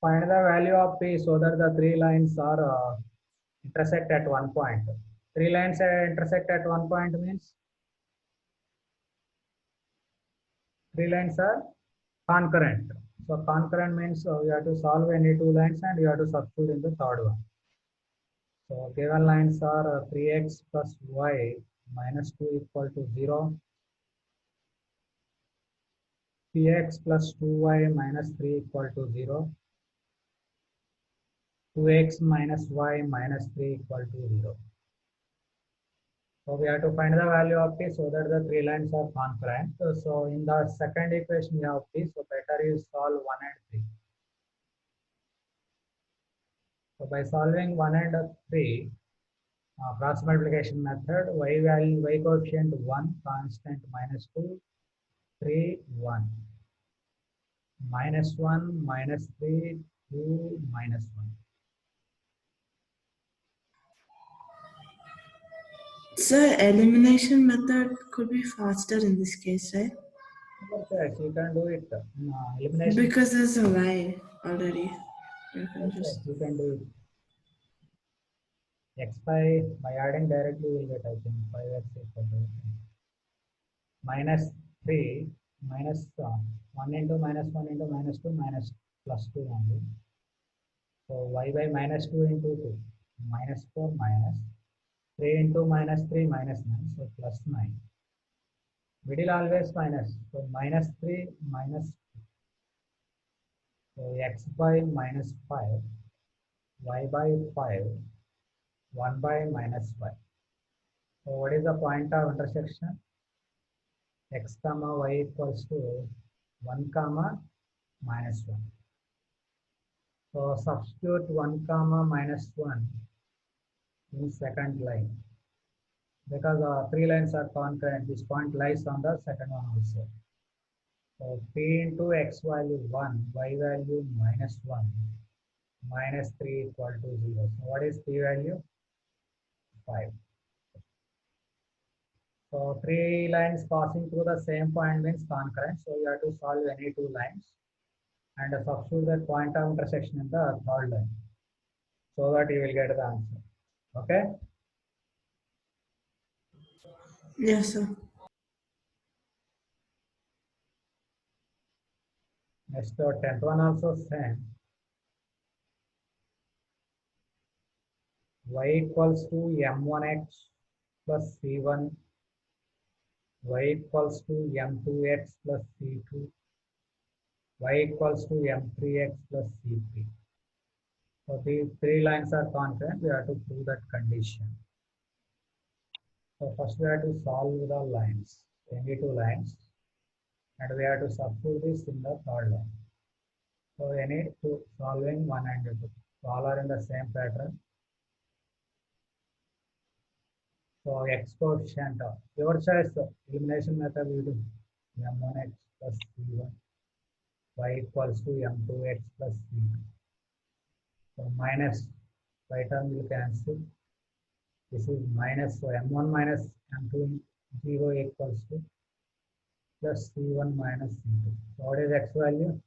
Find the value of P so that the three lines are intersect at one point. Three lines intersect at one point means three lines are concurrent. So concurrent means you have to solve any two lines and you have to substitute in the third one. So given lines are 3x plus y minus 2 equal to 0, px plus 2y minus 3 equal to 0, 2x minus y minus 3 equal to 0. So we have to find the value of P so that the three lines are concurrent. So in the second equation we have P, so better you solve 1 and 3. So by solving 1 and 3, cross multiplication method, y value, y coefficient 1, constant minus 2, 3, 1. Minus 1, minus 3, 2, minus 1. Sir, elimination method could be faster in this case, right? Yes, you can do it. Elimination. Because there's a y already. You can Yes, just you can do it. X by adding directly you will get, I think, 5x equal to minus 3 minus 1 into minus 1 into minus 2 minus plus 2 only. So y by minus 2 into 2 minus 4 minus 3 into minus 3 minus 9, so plus 9. Middle always minus, so minus 3 minus 2. So x by minus 5, y by 5, 1 by minus 5. So what is the point of intersection? X comma y equals to 1 comma minus 1. So substitute 1 comma minus 1 in second line. Because three lines are concurrent, this point lies on the second one also. So P into x value 1, y value minus 1, minus 3 equal to 0. So what is P value? 5. So three lines passing through the same point means concurrent. So you have to solve any two lines and substitute that point of intersection in the third line so that you will get the answer. Okay? yes, sir. Next, 10th one also same. Y equals to m1x plus c1, y equals to m2x plus c2, y equals to m3x plus c3. So these three lines are concurrent. We have to prove that condition. So first we have to solve the lines, any two lines, and we have to substitute this in the third line. So any two solving 1 and 2, so all are in the same pattern. So x coefficient, your choice, elimination method we do m1x plus c1, y equals to m2x plus c2. So minus, right term will cancel. This is minus, so m1 minus m2 0 equals to plus c1 minus c2. So what is x value?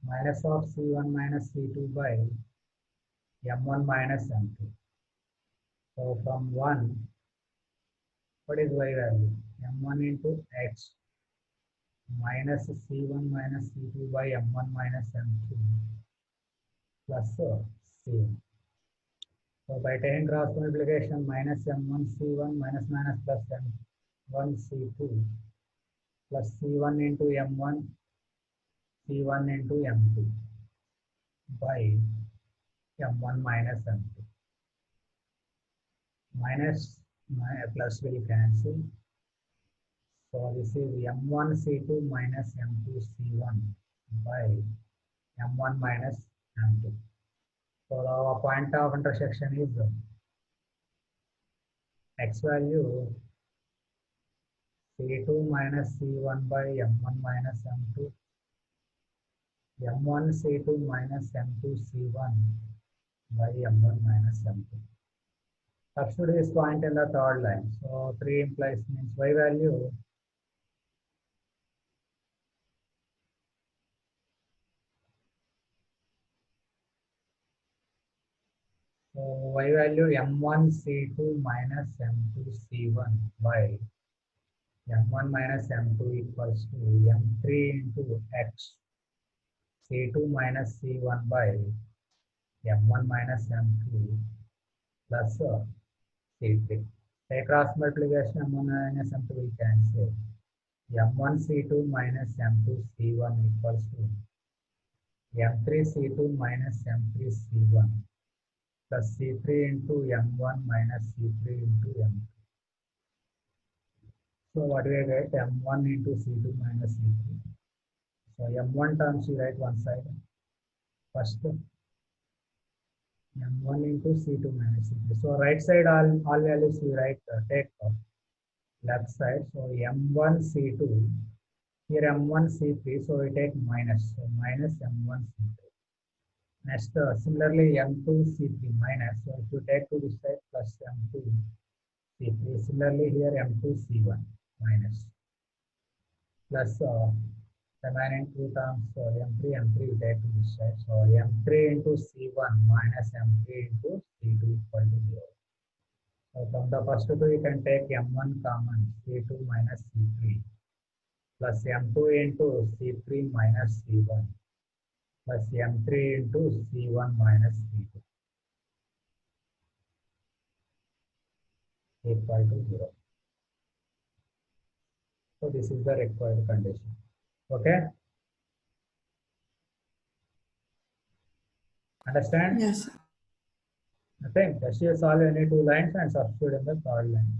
Minus of c1 minus c2 by m1 minus m2. So from 1, what is y value? m1 into x minus c1 minus c2 by m1 minus m2 plus c. So by taking cross multiplication, minus m1 c1 minus minus plus m1 c2 plus c1 into m1 c1 into m2 by m1 minus m2. Minus plus will cancel. So this is m1 c2 minus m2 c1 by m1 minus m2. So our point of intersection is x value c2 minus c1 by m1 minus m2, m1 c2 minus m2 c1 by m1 minus m2. Substitute this point in the third line. So 3 implies means y value So y value m1 c2 minus m2 c1 by m1 minus m2 equals to m3 into x c2 minus c1 by m1 minus m2 plus c3. Take cross multiplication m1 minus m2 we cancel. M1 C2 minus M2 C1 equals to M3 C2 minus M3 C1 plus C3 into M1 minus C3 into M2. So what do we get? M1 into C2 minus C3. So M1 terms you write one side. First M1 into C2 minus C3. So right side all values you write take left side. So M1 C2. Here M1 C3. So we take minus. So minus M1 C3. Next, similarly, M2 C3 minus. So if you take to this side plus M2 C3. Similarly, here M2 C1 minus plus remaining two terms. So M3 we take to this side. So M3 into C1 minus M3 into C2 equal to 0. So from the first two, you can take M1 common C2 minus C3 plus M2 into C3 minus C1 plus M3 into C1 minus C2 equal to 0. So this is the required condition. Okay? Understand? Yes, sir. Nothing. Just you solve any two lines and substitute in the third line.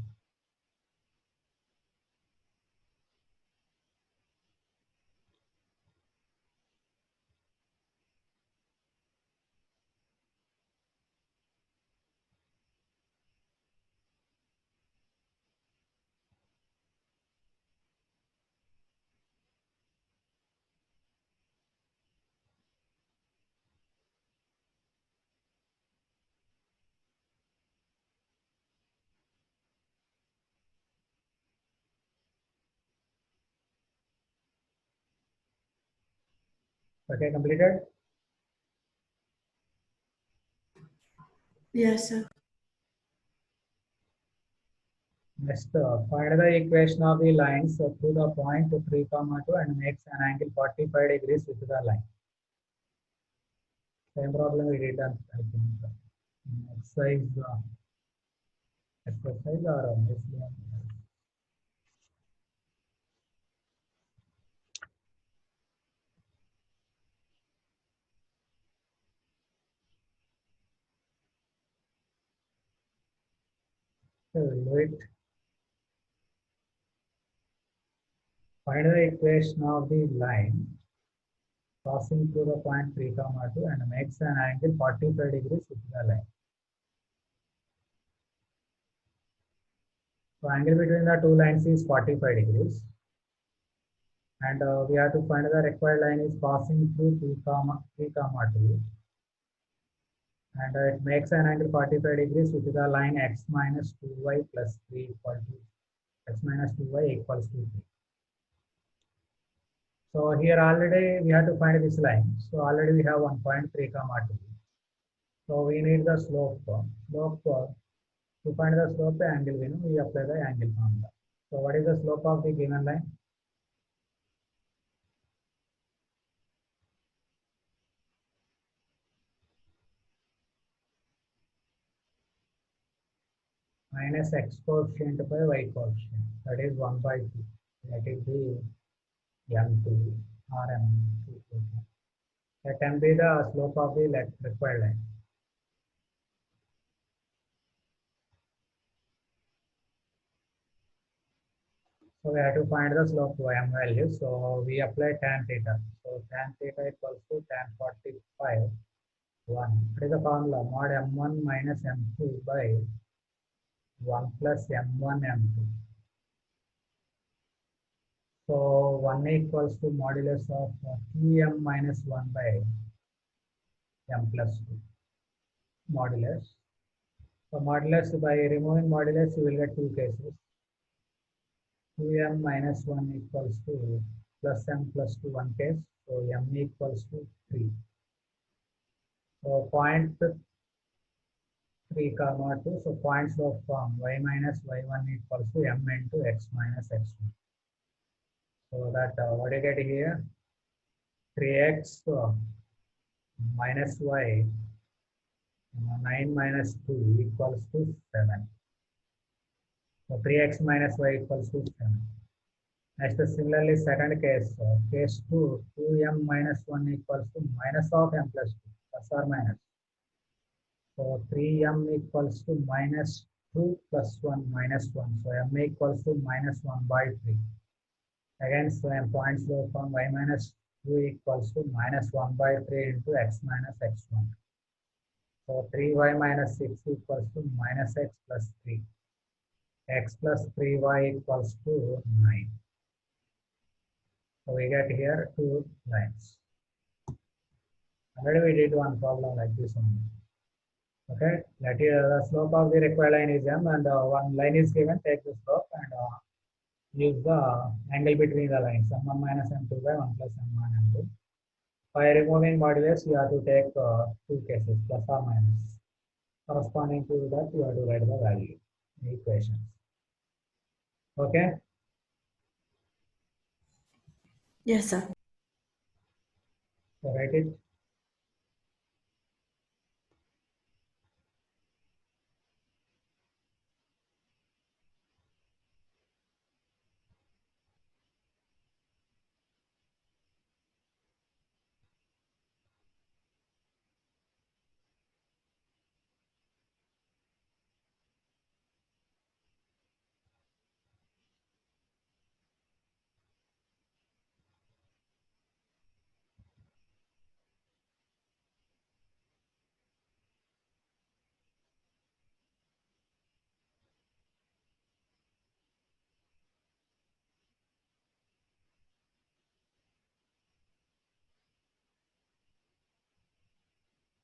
Okay, completed? Yes, sir. Next, find the equation of the lines through the point 3, 2 and makes an angle 45 degrees with the line. Same problem we did on exercise, exercise or miscellaneous. So we'll do it. Find the equation of the line crossing through the point 3, 2 and makes an angle 45 degrees with the line. So angle between the two lines is 45 degrees. And we have to find the required line is passing through 3, 2. And it makes an angle 45 degrees with the line x minus 2y plus 3 equal to x minus 2y equals to 3. So here already we have to find this line. So already we have 1.3, 2. So we need the slope. To find the slope the angle we know, we apply the angle formula. So what is the slope of the given line? Minus x coefficient by y coefficient. That is 1 by 2. Let it be M2 or M2. Let M be the slope of the required line. So we have to find the slope to M value. So we apply tan theta. So tan theta equals to tan 45 1. What is the formula? Mod M1 minus M2 by 1 plus M1 M2. So 1 equals to modulus of 2m minus 1 by m plus 2. Modulus. So modulus, by removing modulus, you will get two cases. 2m minus 1 equals to plus m plus 2 one case. So m equals to 3. So point 3 comma 2. So point slope form y minus y1 equals to m into x minus x1. So that what do you get here? 3x minus y 9 minus 2 equals to 7. So 3x minus y equals to 7. Next, similarly, second case, case 2, 2m minus 1 equals to minus of m plus 2, plus or minus. So 3m equals to minus 2 plus 1 minus 1. So m equals to minus 1 by 3. Again, so m point slope from y minus 2 equals to minus 1 by 3 into x minus x1. So 3y minus 6 equals to minus x plus 3. X plus 3y equals to 9. So we get here 2 lines. Already we did one problem like this only. Okay, that is the slope of the required line is m, and one line is given, take the slope and use the angle between the lines, m1 minus m2 by 1 plus m1 m2. By removing modulus, you have to take two cases, plus or minus. Corresponding to that, you have to write the value, the equations. Okay, Yes, sir. so write it.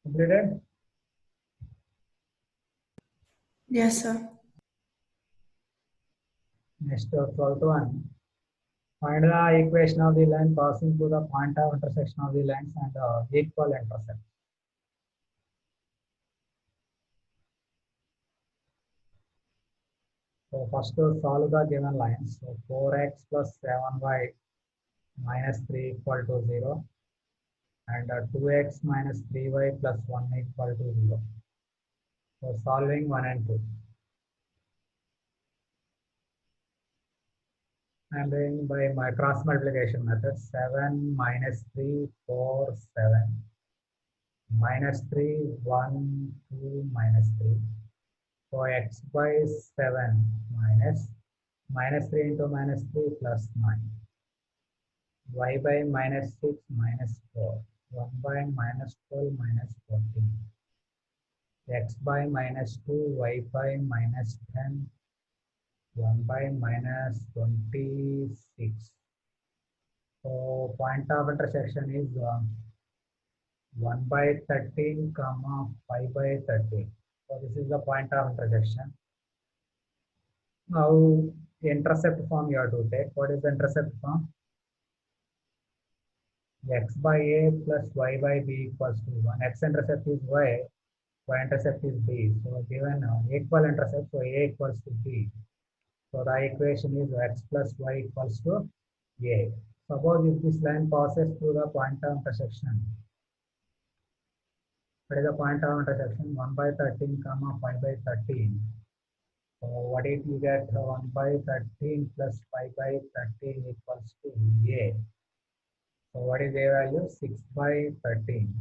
Completed. Yes, sir. Next, 12th one. Find the equation of the line passing through the point of intersection of the lines and equal intercept. So first to solve the given lines. So 4x plus 7y minus 3 equal to 0, and 2x minus 3y plus 1 equal to 0. So solving 1 and 2. And then by my cross multiplication method, 7 minus 3, 4, 7, minus 3, 1, 2, minus 3. So x by 7 minus 3 into minus 3 plus 9. Y by minus 6 minus 4. 1 by minus 12 minus 14. X by minus 2, y by minus 10, 1 by minus 26. So point of intersection is 1 by 13 comma 5 by 13. So this is the point of intersection. Now the intercept form you have to take. What is the intercept form? X by a plus y by b equals to 1. X intercept is y, y intercept is b. So given equal intercept, so a equals to b. So the equation is x plus y equals to a. Suppose if this line passes through the point of intersection. What is the point of intersection? 1 by 13 comma 5 by 13. So what if you get 1 by 13 plus 5 by 13 equals to a. So what is a value? 6 by 13.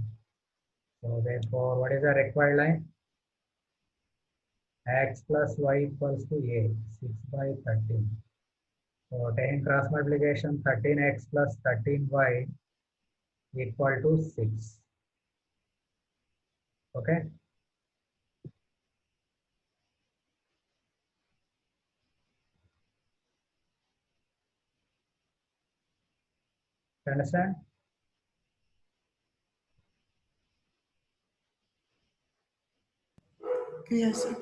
So therefore, what is the required line? X plus y equals to a, 6 by 13. So taking cross multiplication, 13x plus 13y equal to 6. Okay. You understand? Yes, sir.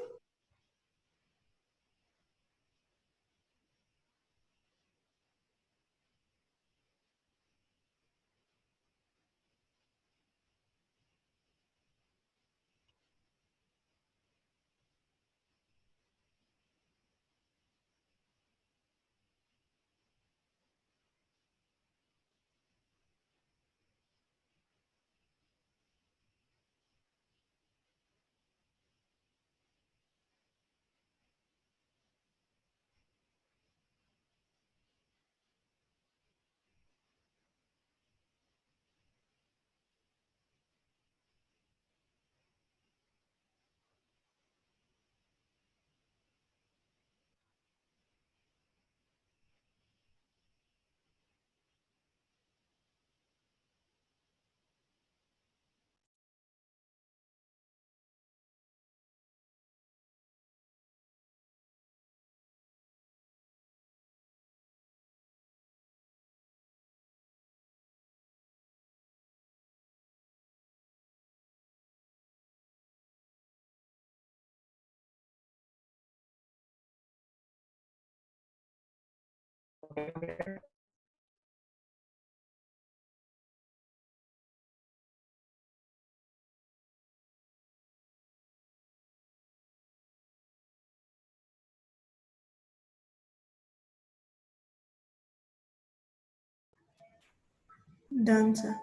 Done, sir.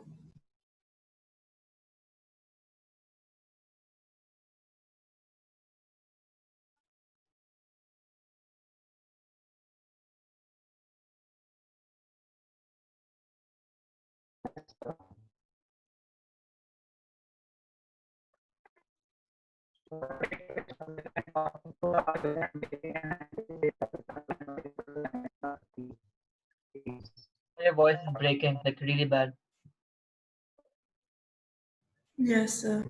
Your voice is breaking, like really bad. Yes, sir.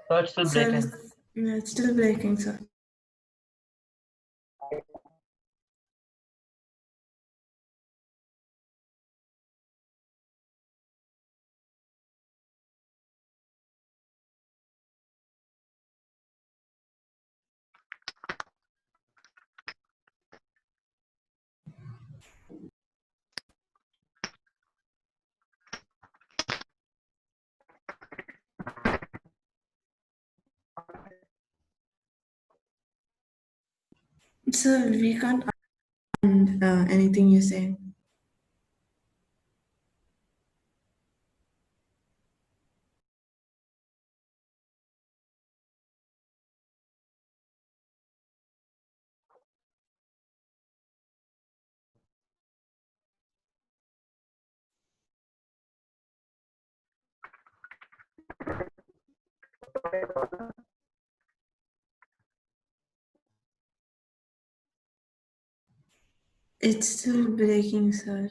So it's still Sir, breaking. it's still breaking, sir. Sir, we can't understand anything you're saying. It's still breaking, sir.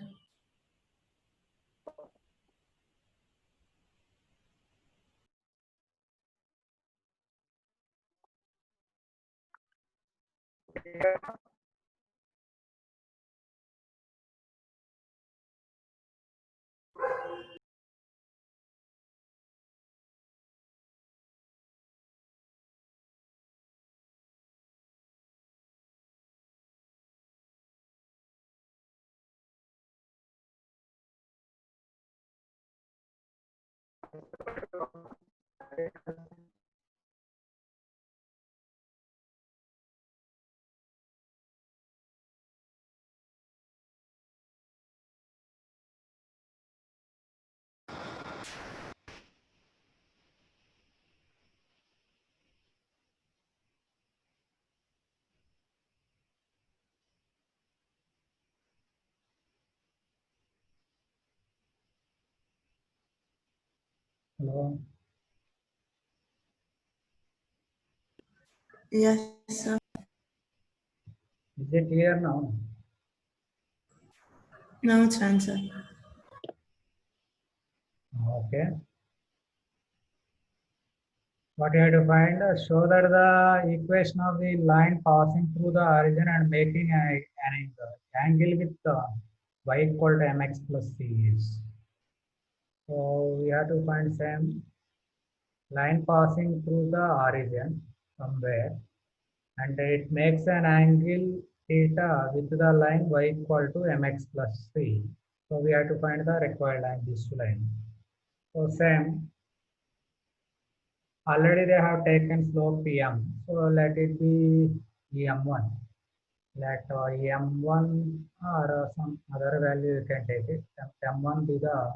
Hello. Yes, sir. Is it clear now? Now it's done, sir. Okay. What you have to find, show that the equation of the line passing through the origin and making an angle with y equal to mx plus c is. So we have to find same line passing through the origin somewhere, and it makes an angle theta with the line y equal to mx plus c. So we have to find the required line, this line. So same, already they have taken slope m. So let it be m1. Let m1 or some other value you can take it. M1 be the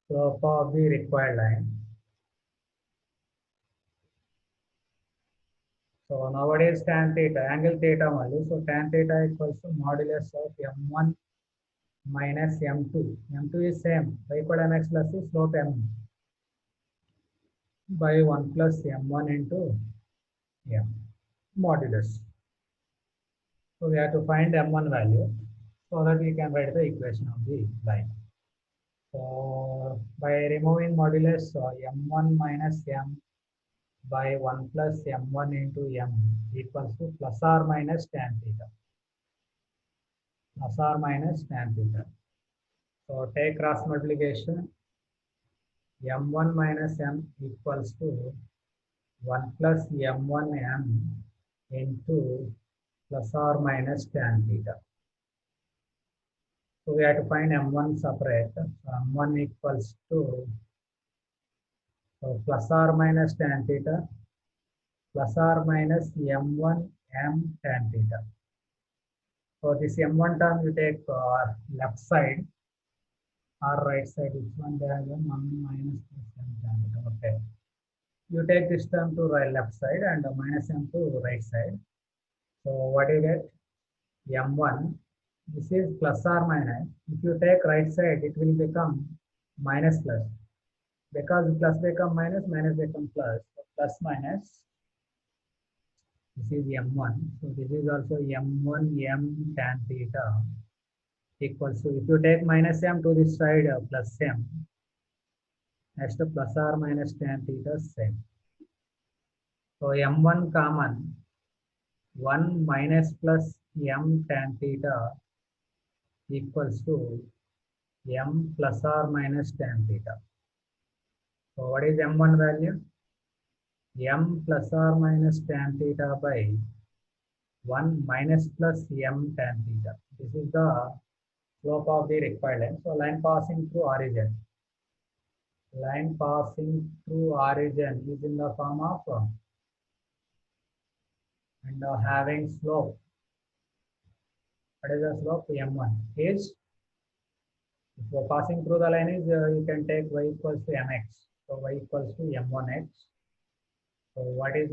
slope of the required line. So nowadays tan theta, angle theta only. So tan theta equals to modulus of m1 minus m2. M2 is same. Y equal to mx plus c, slope m by 1 plus m1 into m modulus. So we have to find m1 value so that we can write the equation of the line. So by removing modulus m1 minus m by 1 plus m1 into m equals to plus or minus tan theta. plus or minus tan theta. So take cross multiplication. M1 minus M equals to 1 plus M1M into plus or minus tan theta. So we have to find M1 separate. So M1 equals to plus or minus tan theta plus or minus M1 M tan theta. So this M1 term you take left side or right side. Which one there is 1 minus plus M tan theta. Okay. You take this term to right left side and minus M to right side. So what do you get? M1. This is plus or minus. If you take right side, it will become minus plus. Because plus become minus, minus become plus. So plus minus. This is M1. So this is also M1 M tan theta equals to, if you take minus M to this side, plus M. Next plus or minus tan theta same. So M1 common. 1 minus plus M tan theta equals to M plus or minus tan theta. So what is M1 value? M plus or minus tan theta by 1 minus plus M tan theta. This is the slope of the required line. So line passing through origin. Line passing through origin is in the form of and having slope. What is the slope? M1 is, if you are passing through the line is, you can take y equals to mx. So y equals to m1x. So what is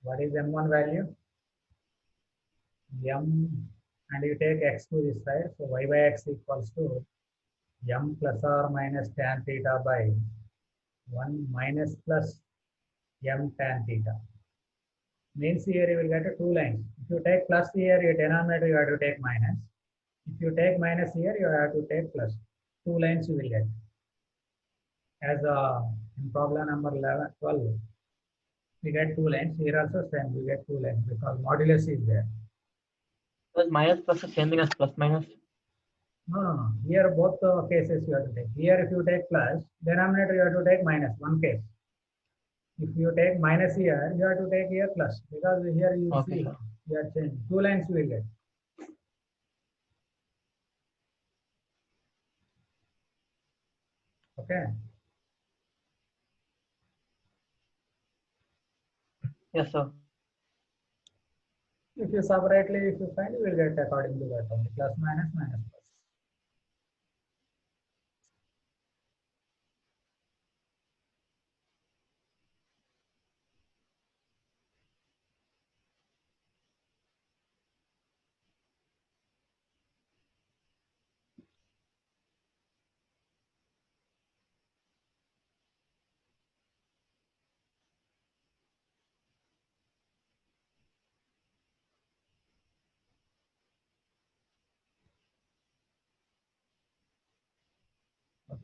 what is m1 value? M, and you take x to this side. So y by x equals to m plus or minus tan theta by 1 minus plus m tan theta. Means here you will get two lines. If you take plus here, your denominator you have to take minus. If you take minus here, you have to take plus. Two lines you will get. As in problem number 11, 12, we get two lines. Here also same, we get two lines because modulus is there. Was minus plus the same thing as plus minus? No. Here both cases you have to take. Here if you take plus, denominator you have to take minus, one case. If you take minus here, you have to take here plus, because here you Okay, see sir. you are changing. Two lines you will get. Okay. Yes, sir. If you separately, if you find, you will get according to that only, plus minus minus plus.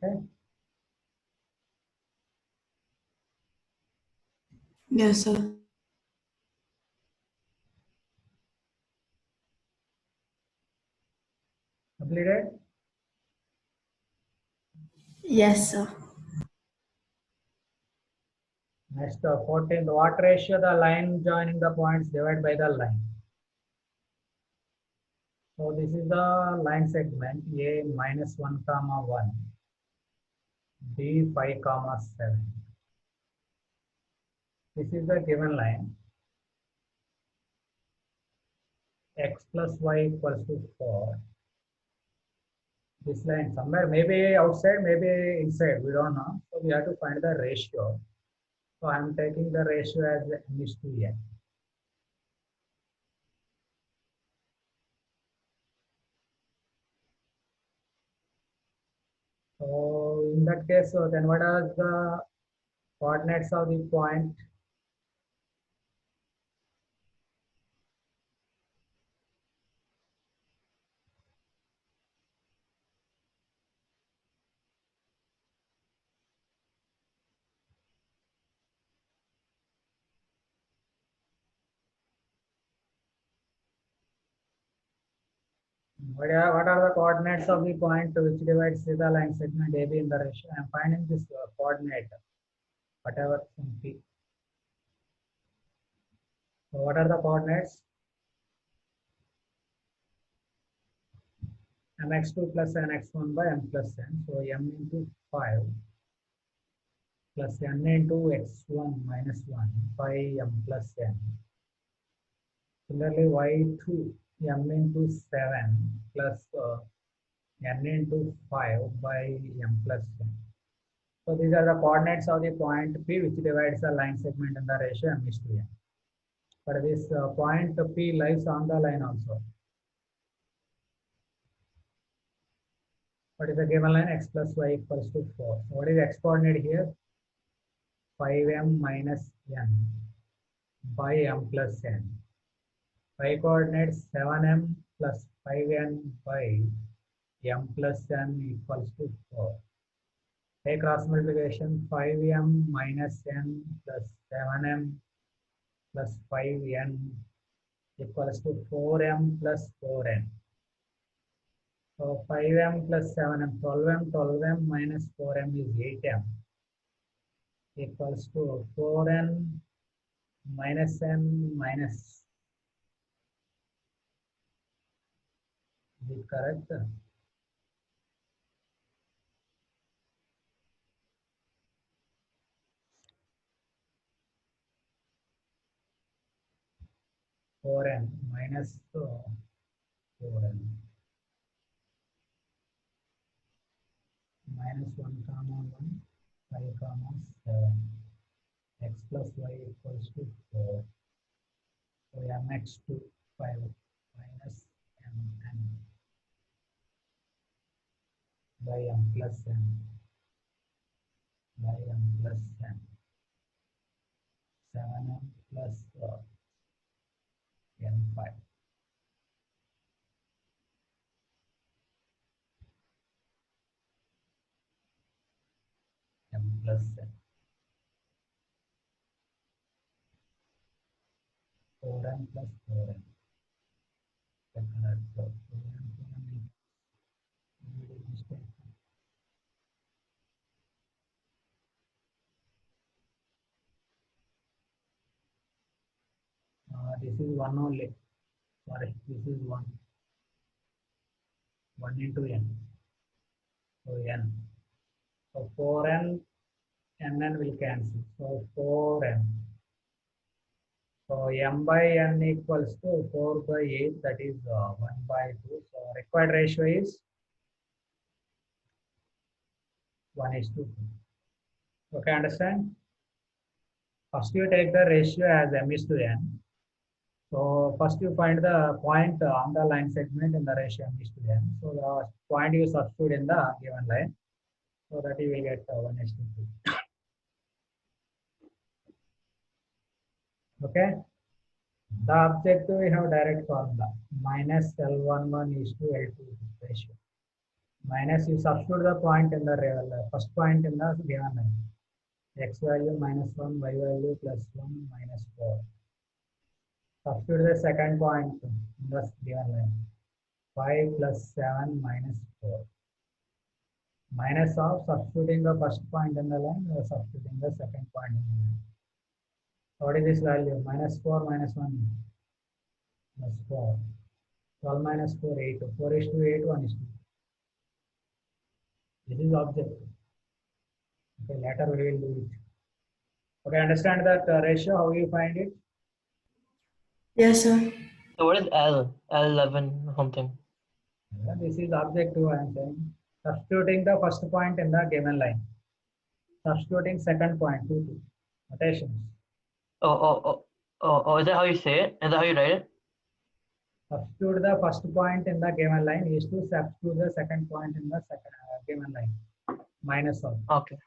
Okay. Yes, sir. Completed. Yes, sir. Next, 14th, what ratio the line joining the points divided by the line? So this is the line segment A minus 1 comma 1, B 5 comma 7. This is the given line. X plus y equals to 4. This line somewhere maybe outside, maybe inside, we don't know. So we have to find the ratio. So I am taking the ratio as m is to n. So in that case, so then what are the coordinates of the point? What are the coordinates of the point which divides the line segment AB in the ratio? I am finding this coordinate, whatever some P. So what are the coordinates? mx2 plus nx1 by m plus n. So m into 5 plus n into x1 minus 1 by m plus n. Similarly, y2 m into 7 plus n into 5 by m plus n. So these are the coordinates of the point P which divides the line segment in the ratio m is to n. But this point P lies on the line also. What is the given line? X plus y equals to 4. So what is x coordinate here? 5m minus n by m plus n. Y coordinate 7m plus 5n by m plus n equals to 4. Take cross multiplication 5m minus n plus 7m plus 5n equals to 4m plus 4n. So 5m plus 7m, 12m, 12m minus 4m is 8m equals to 4n minus n minus. Is it correct? Four n minus 4n minus 1 comma 1 5 comma 7 x plus y equals to 4. So mx to 5 minus mn by m plus n by m plus n 7m plus n5. M plus n 4n plus 4n. This is 1 only. Sorry, this is 1. 1 into n. So n. So 4n, nn will cancel. So 4n. So m by n equals to 4 by 8, that is 1 by 2. So required ratio is 1 is to 2. Okay, understand? First you take the ratio as m is to n. So first you find the point on the line segment in the ratio m is to n. So the point you substitute in the given line. So that you will get 1 is to 2. Okay. The objective we have direct formula. Minus L11 is to L2 ratio. Minus you substitute the point in the first point in the given line. X value minus 1, y value plus 1 minus 4. Substitute the second point in the given line. 5 plus 7 minus 4. Minus of substituting the first point in the line, or substituting the second point in the line. What is this value? Minus 4 minus 1 plus 4. 12 minus 4, 8. 4 is to 8, 1 is to 2. This is object. Okay, later we will do it. Okay, understand that ratio, how you find it? Yes, sir. So what is L? L11 something. This is objective I am saying. Substituting the first point in the given line. Substituting second point, 2, 2. Notations. Oh, is that how you say it? Is that how you write it? Substitute the first point in the given line is to substitute the second point in the second given line. Minus of. Okay.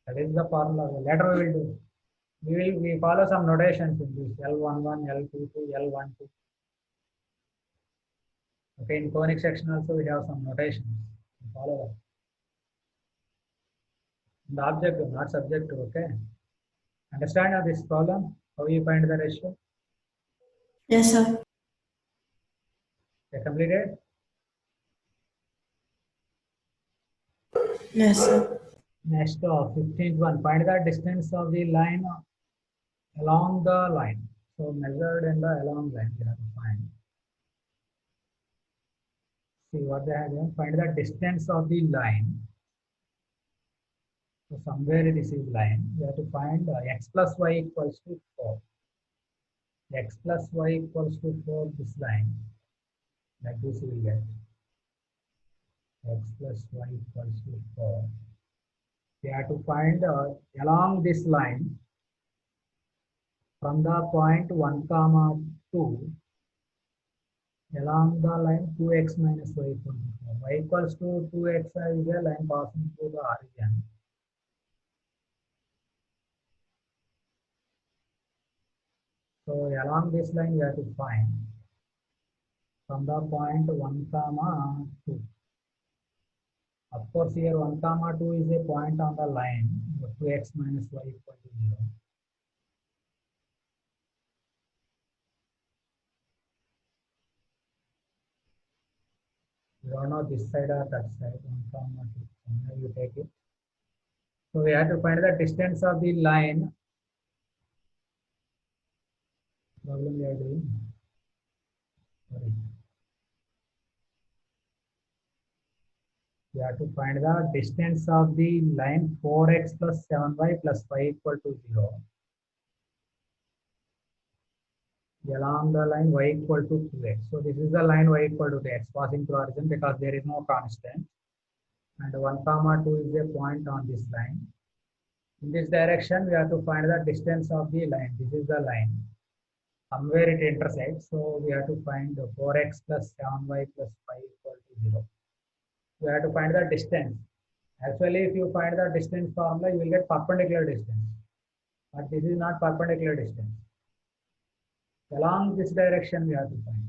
That is the formula. Later we will do. We follow some notations in this L11, L22, L12. Okay, in conic section also we have some notations. Follow that. The objective, not subjective. Okay. Understand this problem? How you find the ratio? Yes, sir. Okay, completed? Yes, sir. Next, 15th one. Find the distance of the line along the line. So measured in the along line, we have to find. See what they have done. Find the distance of the line. So somewhere this is line. We have to find x plus y equals to 4. X plus y equals to 4, this line. Like this we will get. X plus y equals to 4. We have to find along this line from the point 1 comma 2 along the line 2x minus y equals to 4. Y equals to 2x is a line passing through the origin. So along this line we have to find from the point 1 comma 2. Of course, here 1 comma 2 is a point on the line 2x minus y equal to 0. You don't know this side or that side, 1 comma 2. Now you take it. So we have to find the distance of the line. Problem we are doing. Sorry. We have to find the distance of the line 4x plus 7y plus y equal to 0. Along the line y equal to 2x. So this is the line y equal to x passing through origin because there is no constant. And 1 comma 2 is a point on this line. In this direction, we have to find the distance of the line. This is the line. Somewhere it intersects. So we have to find 4x plus 7y plus y equal to 0. We have to find the distance. Actually, if you find the distance formula, you will get perpendicular distance. But this is not perpendicular distance. Along this direction, we have to find.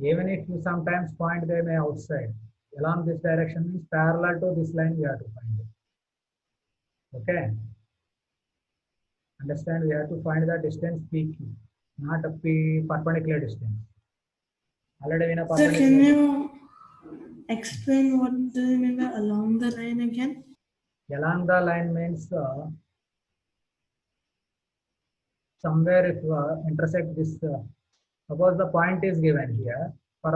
Even if you sometimes point them outside, along this direction means parallel to this line, we have to find it. Okay. Understand? We have to find the distance PQ, not a perpendicular distance. Already in a Sir, perpendicular. can you explain what do you mean by along the line again? Along the line means somewhere if intersect this, suppose the point is given here.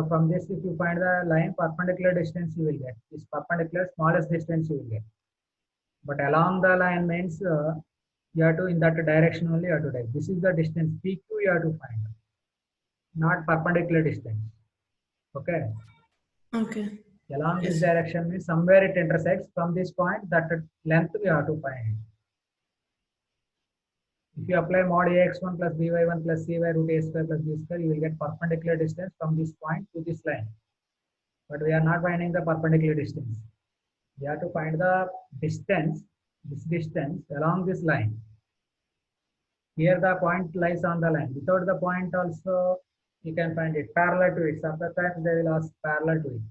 From this, if you find the line perpendicular distance, you will get this perpendicular smallest distance you will get. But along the line means you have to in that direction only you have to take. This is the distance PQ you have to find, not perpendicular distance. Okay. Okay. Along this Yes. direction means somewhere it intersects from this point, that length we have to find. If you apply mod ax1 plus by1 plus cy root a square plus b square, you will get perpendicular distance from this point to this line. But we are not finding the perpendicular distance. We have to find the distance, this distance along this line. Here the point lies on the line. Without the point also, you can find it parallel to it. Sometimes they will ask parallel to it.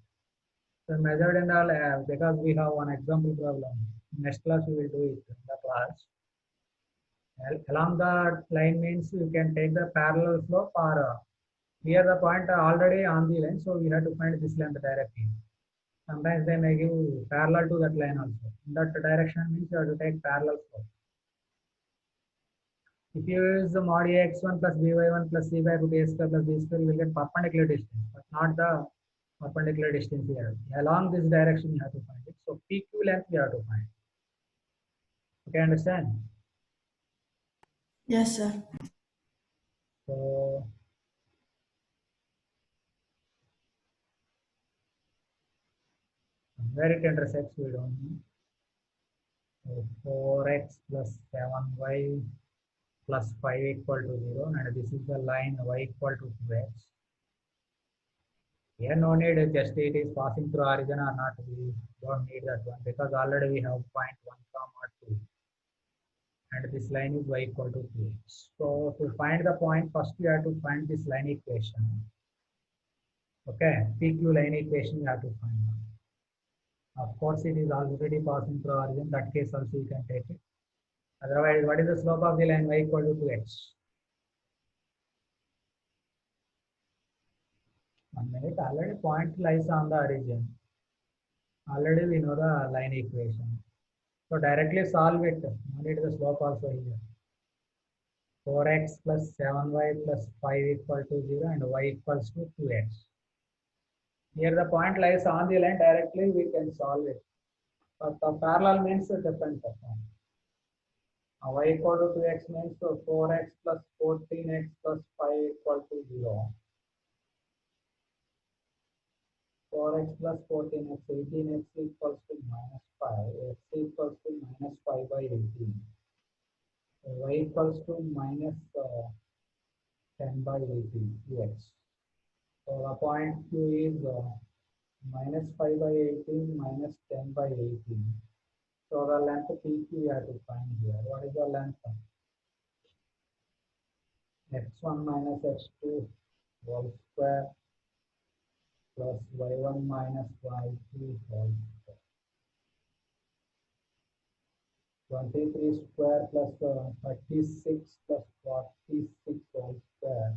So measured in the because we have one example problem. Next class we will do it in the class. Along the line means you can take the parallel slope or here the point already on the line, so we have to find this length directly. Sometimes they may give parallel to that line also. In that direction means you have to take parallel slope. If you use the mod ax1 plus by1 plus c by root a square plus b square, you will get perpendicular distance, but not the perpendicular distance here. Along this direction you have to find it. So PQ length you have to find. Okay, understand? Yes, sir. So where it intersects, we don't know. So 4x plus 7y plus 5 equal to 0, and this is the line y equal to 2x. Here no need, just it is passing through origin or not, we don't need that one because already we have point 1 comma 2. And this line is y equal to 2x. So to find the point, first you have to find this line equation. Okay, PQ line equation you have to find. Of course, it is already passing through origin. That case also you can take it. Otherwise, what is the slope of the line y equal to 2x? 1 minute. Already point lies on the origin. Already we know the line equation. So directly solve it. No need the slope also here. 4x plus 7y plus 5 equal to 0 and y equals to 2x. Here the point lies on the line, directly we can solve it. But the parallel means a different form. Y equal to 2x means 4x plus 14x plus 5 equal to 0. 4x plus 14x, 18x equals to minus 5, x equals to minus 5 by 18. Y equals to minus 10 by 18, x. So the point Q is minus 5 by 18 minus 10 by 18. So the length PQ we have to find here. What is the length? X1 minus x2 whole square plus y1 minus y2 whole square. 23 square plus 36 plus 46 whole square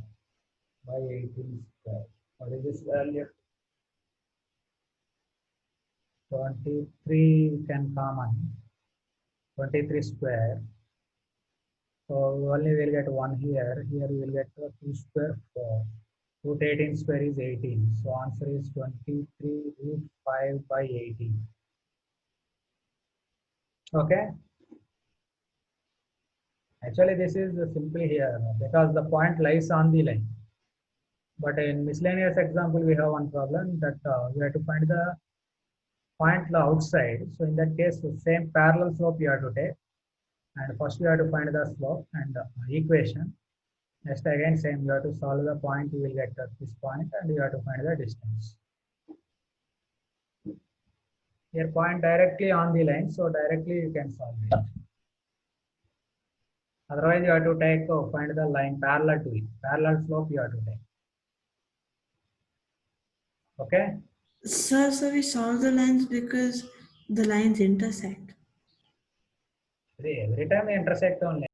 by 18 square. What is this value? 23 can common. 23 square. So only we'll get 1 here. Here we will get 2 square 4. Root 18 square is 18. So answer is 23 root 5 by 18. Okay. Actually, this is simply here because the point lies on the line. But in miscellaneous example, we have one problem that we have to find the point outside. So in that case, the same parallel slope you have to take. And first you have to find the slope and equation. Next again same, you have to solve the point, you will get this point and you have to find the distance. Here point directly on the line, so directly you can solve it. Otherwise you have to take find the line parallel to it. Parallel slope you have to take. Okay? Sir, so we solve the lines because the lines intersect. Every time they intersect only.